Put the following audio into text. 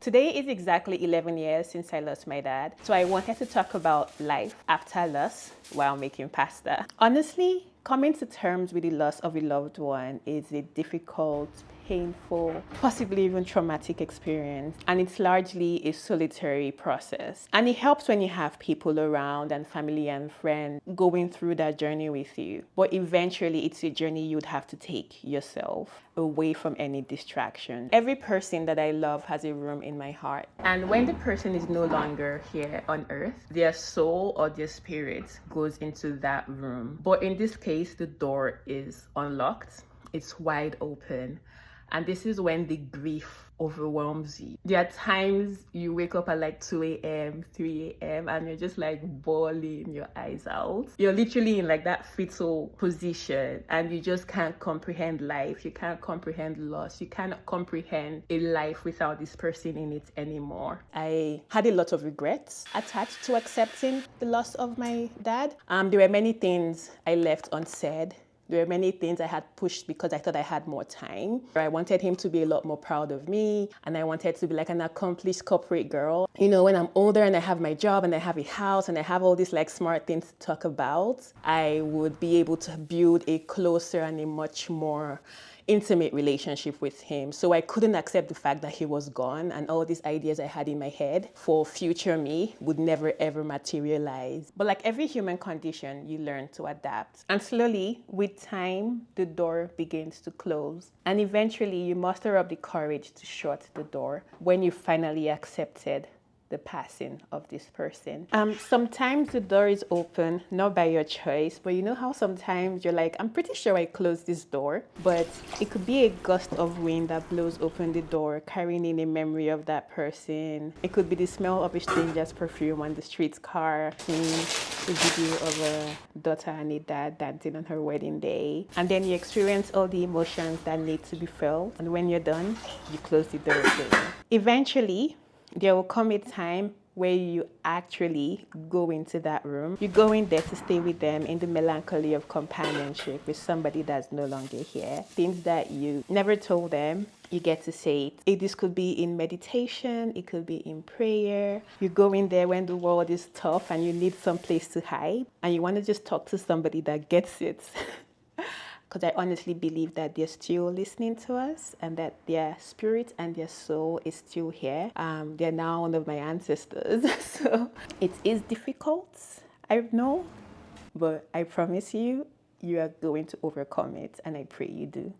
Today is exactly 11 years since I lost my dad, so I wanted to talk about life after loss while making pasta. Honestly, coming to terms with the loss of a loved one is a difficult, painful, possibly even traumatic experience, and it's largely a solitary process. And it helps when you have people around and family and friends going through that journey with you. But eventually, it's a journey you'd have to take yourself away from any distraction. Every person that I love has a room in my heart. And when the person is no longer here on earth, their soul or their spirit goes into that room. But in this case, the door is unlocked, it's wide open. And this is when the grief overwhelms you. There are times you wake up at like 2 a.m., 3 a.m., and you're just like bawling your eyes out. You're literally in like that fetal position and you just can't comprehend life. You can't comprehend loss. You can't comprehend a life without this person in it anymore. I had a lot of regrets attached to accepting the loss of my dad. There were many things I left unsaid. There were many things I had pushed because I thought I had more time. I wanted him to be a lot more proud of me, and I wanted to be like an accomplished corporate girl. You know, when I'm older and I have my job and I have a house and I have all these like smart things to talk about, I would be able to build a closer and a much more intimate relationship with him. So I couldn't accept the fact that he was gone, and all these ideas I had in my head for future me would never ever materialize. But like every human condition, you learn to adapt. And slowly, with time, the door begins to close. And eventually you muster up the courage to shut the door when you finally accepted the passing of this person. Sometimes the door is open, not by your choice, but you know how sometimes you're like, I'm pretty sure I closed this door, but it could be a gust of wind that blows open the door, carrying in a memory of that person. It could be the smell of a stranger's perfume on the street car, seeing a video of a daughter and a dad dancing on her wedding day. And then you experience all the emotions that need to be felt. And when you're done, you close the door again. Eventually, there will come a time where you actually go into that room. You go in there to stay with them in the melancholy of companionship with somebody that's no longer here. Things that you never told them, you get to say it. This could be in meditation, it could be in prayer. You go in there when the world is tough and you need some place to hide, and you want to just talk to somebody that gets it. Because I honestly believe that they're still listening to us and that their spirit and their soul is still here. They're now one of my ancestors. So it is difficult, I know, but I promise you, you are going to overcome it, and I pray you do.